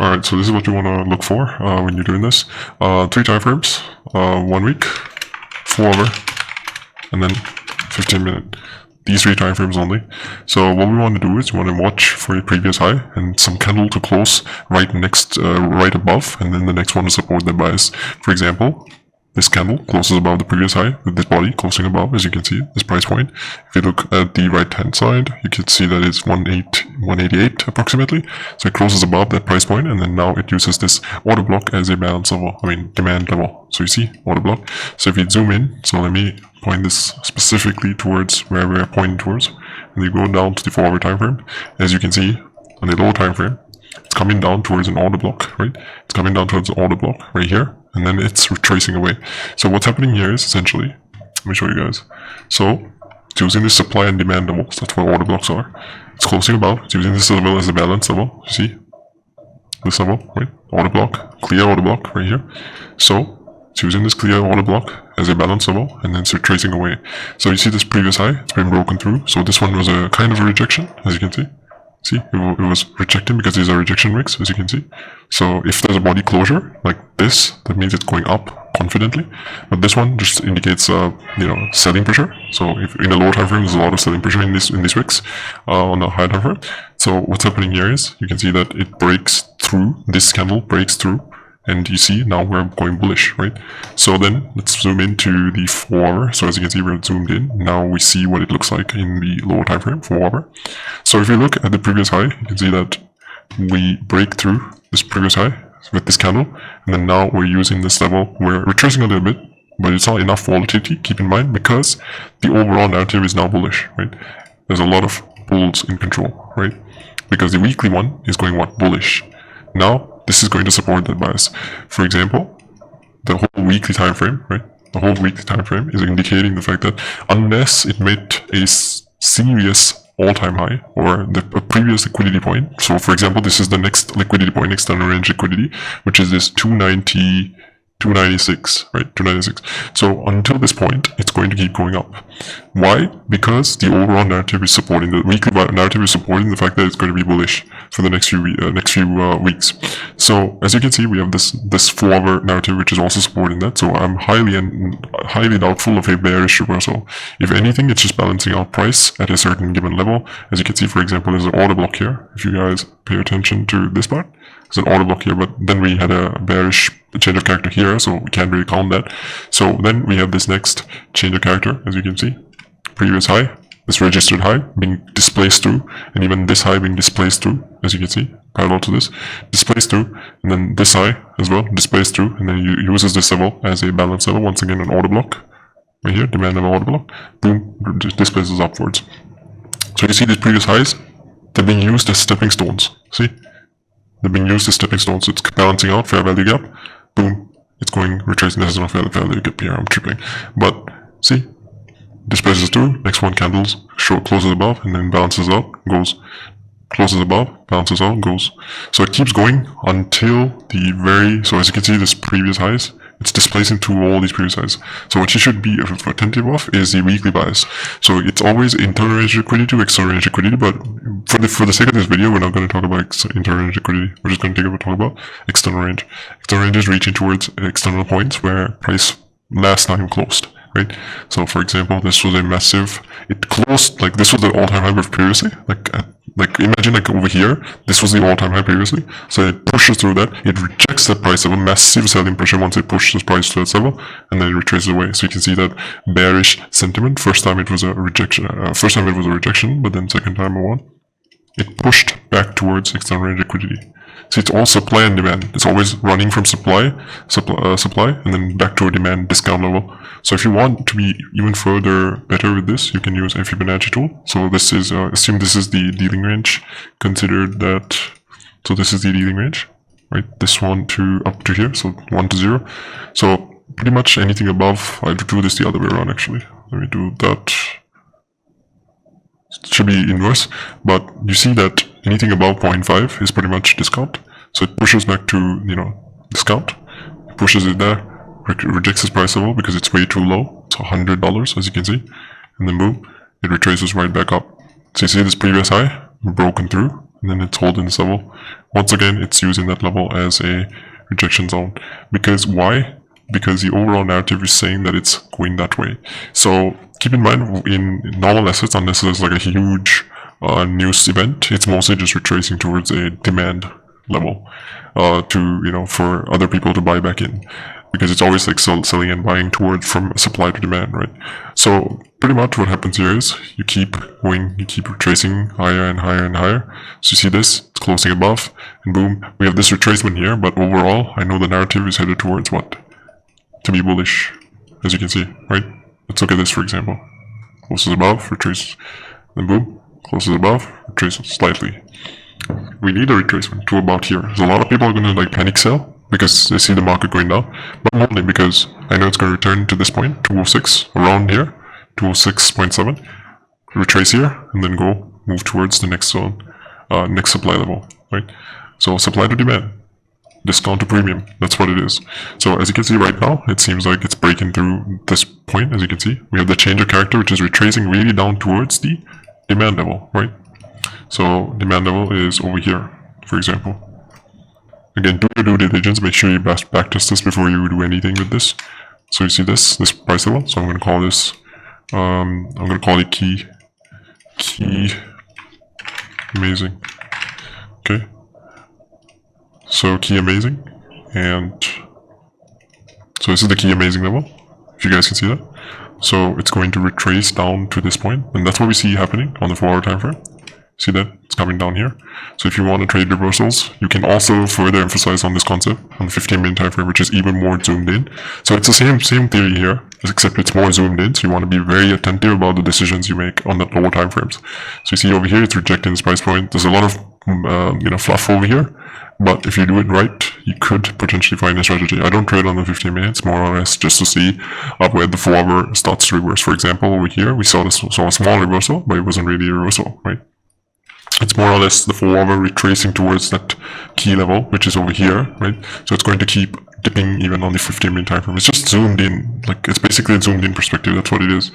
Alright, so this is what you want to look for when you're doing this. 3 time frames, 1 week, 4 hour, and then 15 minute. These 3 time frames only. So what we want to do is you want to watch for your previous high and some candle to close right above, and then the next one to support the bias. For example, this candle closes above the previous high with this body closing above, as you can see, this price point. If you look at the right hand side, you can see that it's 188 approximately. So it closes above that price point, and then now it uses this order block as a balance level, demand level. So you see, order block. So if you zoom in, so let me point this specifically towards where we are pointing towards, and you go down to the 4 hour time frame. As you can see, on the lower time frame, it's coming down towards an order block, right? It's coming down towards the order block right here, and then it's retracing away. So what's happening here is essentially, let me show you guys. So it's using the supply and demand levels. That's what order blocks are. It's closing above. It's using this level as a balance level. You see this level, right? Order block, clear order block right here. So it's using this clear order block as a balance level, and then it's retracing away. So you see this previous high, it's been broken through. So this one was a kind of a rejection, as you can see. See, it was rejecting because these are rejection wicks, as you can see. So if there's a body closure like this, that means it's going up confidently. But this one just indicates, selling pressure. So if in the lower time frame, there's a lot of selling pressure in these wicks on the high time frame. So what's happening here is you can see that it breaks through. This candle breaks through. And you see now we're going bullish, right? So then let's zoom into the 4 hour. So as you can see, we're zoomed in. Now we see what it looks like in the lower time frame, 4 hour. So if you look at the previous high, you can see that we break through this previous high with this candle, and then now we're using this level. We're retracing a little bit, but it's not enough volatility, keep in mind, because the overall narrative is now bullish, right? There's a lot of bulls in control, right? Because the weekly one is going what? Bullish. Now this is going to support that bias. For example, the whole weekly time frame, right? The whole weekly time frame is indicating the fact that unless it made a serious all-time high or the previous liquidity point. So for example, this is the next liquidity point, external range liquidity, which is this 296, right? 296. So until this point, it's going to keep going up. Why? Because the overall narrative is supporting, the weekly narrative is supporting the fact that it's going to be bullish for the next few weeks. So as you can see, we have this 4 hour narrative, which is also supporting that. So I'm highly doubtful of a bearish reversal. If anything, it's just balancing out price at a certain given level. As you can see, for example, there's an order block here. If you guys pay attention to this part, there's an order block here, but then we had a bearish change of character here, so we can't really count that. So then we have this next change of character, as you can see, previous high, this registered high being displaced through, and even this high being displaced through, as you can see, parallel to this, displaced through, and then this high as well, displaced through, and then you uses this level as a balance level, once again an order block, right here, demand level order block, boom, displaces upwards. So you see these previous highs, they're being used as stepping stones, see? They're being used as stepping stones. It's balancing out, fair value gap. Boom. It's going retracing. This is not fair value gap here. I'm tripping. But see, displaces through. Next one candles. Closes above and then balances out. Goes. Closes above. Balances out. Goes. So it keeps going until the very. So as you can see, this previous highs. It's displacing through all these previous highs. So what you should be attentive of is the weekly bias. So it's always internal range liquidity to external range liquidity, but for the sake of this video, we're not going to talk about internal range liquidity. We're just going to talk about external range. External range is reaching towards external points where price last time closed, right? So for example, this was a massive, it closed, like this was the all-time high previously, like imagine like over here, this was the all-time high previously. So it pushes through that, it rejects that price level, massive selling pressure once it pushes price to that level, and then it retraces away. So you can see that bearish sentiment. First time it was a rejection, but then second time it pushed back towards external range liquidity. So it's all supply and demand. It's always running from supply, and then back to a demand discount level. So if you want to be even further better with this, you can use a Fibonacci tool. So this is, assume this is the dealing range. Consider that, so this is the dealing range, right? This one to up to here, so 1 to 0. So pretty much anything above, I have to do this the other way around actually. Let me do that. It should be inverse, but you see that anything above 0.5 is pretty much discount. So it pushes back to, discount. It pushes it there, rejects this price level because it's way too low. It's $100, as you can see. And then boom, it retraces right back up. So you see this previous high broken through, and then it's holding this level. Once again, it's using that level as a rejection zone. Because why? Because the overall narrative is saying that it's going that way. So keep in mind, in normal assets, unless there's like a huge news event, it's mostly just retracing towards a demand level for other people to buy back in, because it's always like selling and buying towards from supply to demand, right? So pretty much what happens here is you keep going, you keep retracing higher and higher and higher. So you see this, it's closing above, and boom, we have this retracement here. But overall, I know the narrative is headed towards what? To be bullish, as you can see, right? Let's look at this, for example. Closes above, retraces, then boom, closes above, retraces slightly. We need a retracement to about here. So a lot of people are going to like panic sell because they see the market going down, but only because I know it's going to return to this point, 206, around here, 206.7, retrace here, and then move towards the next zone, next supply level, right? So supply to demand. Discount to premium, that's what it is. So as you can see right now, it seems like it's breaking through this point. As you can see, we have the change of character, which is retracing really down towards the demand level, right? So demand level is over here, for example. Again, do your due diligence, make sure you backtest this before you do anything with this. So you see this price level, so I'm going to call this, I'm going to call it key amazing, okay? So key amazing, and so this is the key amazing level, if you guys can see that. So it's going to retrace down to this point, and that's what we see happening on the 4-hour time frame. See that? It's coming down here. So if you want to trade reversals, you can also further emphasize on this concept on the 15-minute time frame, which is even more zoomed in. So it's the same theory here, except it's more zoomed in. So you want to be very attentive about the decisions you make on the lower time frames. So you see over here, it's rejecting this price point. There's a lot of fluff over here. But if you do it right, you could potentially find a strategy. I don't trade on the 15 minutes, more or less just to see where the 4-hour starts to reverse. For example, over here, we saw a small reversal, but it wasn't really a reversal, right? It's more or less the 4-hour retracing towards that key level, which is over here, right? So it's going to keep dipping even on the 15-minute time frame. It's just zoomed in, like it's basically a zoomed in perspective. That's what it is.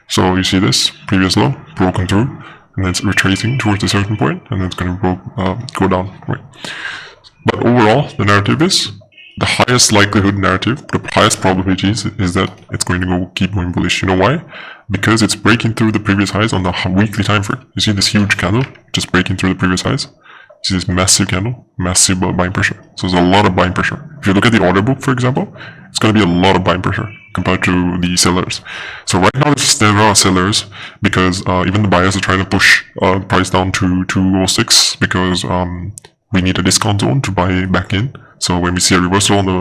So you see this previous low broken through, and then it's retracing towards a certain point, and then it's going to go down, right? But overall, the narrative is the highest likelihood narrative, the highest probabilities is that it's going to keep going bullish. You know why? Because it's breaking through the previous highs on the weekly time frame. You see this huge candle just breaking through the previous highs. You see this massive candle, massive buying pressure. So there's a lot of buying pressure. If you look at the order book, for example, it's going to be a lot of buying pressure compared to the sellers. So right now there are sellers because even the buyers are trying to push the price down to 206 because we need a discount zone to buy back in. So when we see a reversal on the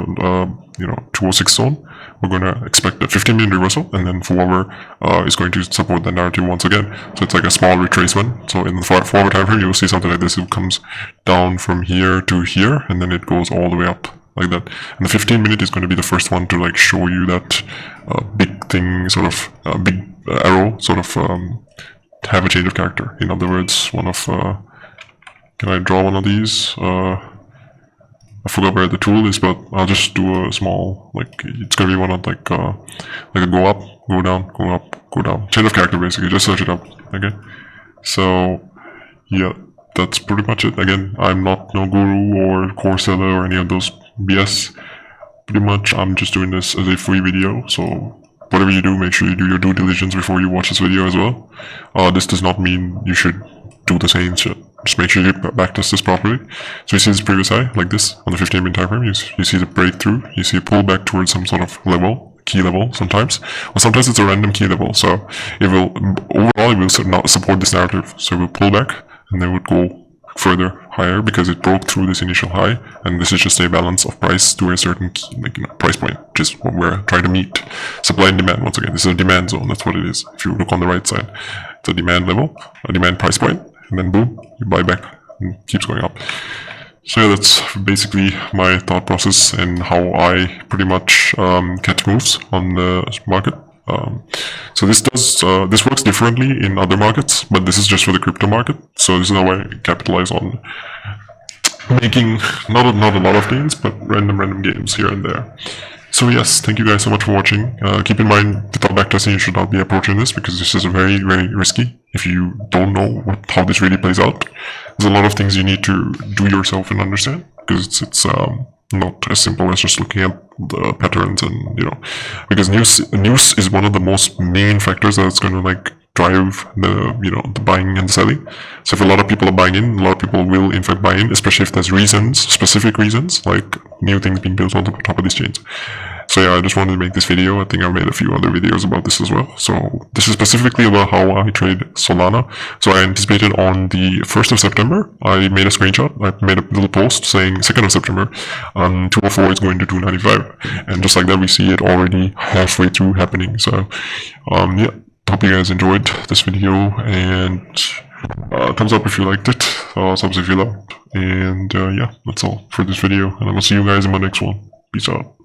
206 zone, we're going to expect a 15-minute reversal, and then 4-hour is going to support the narrative once again. So it's like a small retracement. So in the 4-hour time frame, you'll see something like this. It comes down from here to here, and then it goes all the way up like that. And the 15-minute is going to be the first one to like show you that big thing, sort of big arrow, sort of have a change of character. In other words, one of can I draw one of these? I forgot where the tool is, but I'll just do a small, like, it's gonna be one of like a go up, go down, go up, go down. Change of character basically, just search it up, okay? So, yeah, that's pretty much it. Again, I'm not no guru or core seller or any of those BS. Pretty much, I'm just doing this as a free video, so whatever you do, make sure you do your due diligence before you watch this video as well. This does not mean you should do the same shit. Just make sure you backtest this properly. So you see this previous high, like this, on the 15-minute time frame. You see the breakthrough. You see a pullback towards some sort of level, key level sometimes. Or sometimes it's a random key level. So it will, overall, it will not support this narrative. So it will pull back, and then it would go further higher because it broke through this initial high. And this is just a balance of price to a certain key, price point, which is what we're trying to meet. Supply and demand, once again. This is a demand zone. That's what it is. If you look on the right side, it's a demand level, a demand price point. And then boom, you buy back and it keeps going up. So yeah, that's basically my thought process and how I pretty much catch moves on the market. So this works differently in other markets, but this is just for the crypto market. So this is how I capitalize on making not a lot of gains, but random gains here and there. So yes, thank you guys so much for watching. Keep in mind, without backtesting, you should not be approaching this because this is very, very risky if you don't know how this really plays out. there's a lot of things you need to do yourself and understand, because it's not as simple as just looking at the patterns and, you know, because news is one of the most main factors that's going to like drive the, you know, the buying and selling. So if a lot of people are buying in, a lot of people will in fact buy in, especially if there's reasons, specific reasons, like new things being built on the top of these chains. So yeah, I just wanted to make this video. I think I've made a few other videos about this as well. So this is specifically about how I trade Solana. So I anticipated on the 1st of September, I made a screenshot. I made a little post saying 2nd of September, 204 is going to 295. And just like that, we see it already halfway through happening. So yeah, hope you guys enjoyed this video, and thumbs up if you liked it, subs if you loved. And yeah, that's all for this video. And I will see you guys in my next one. Peace out.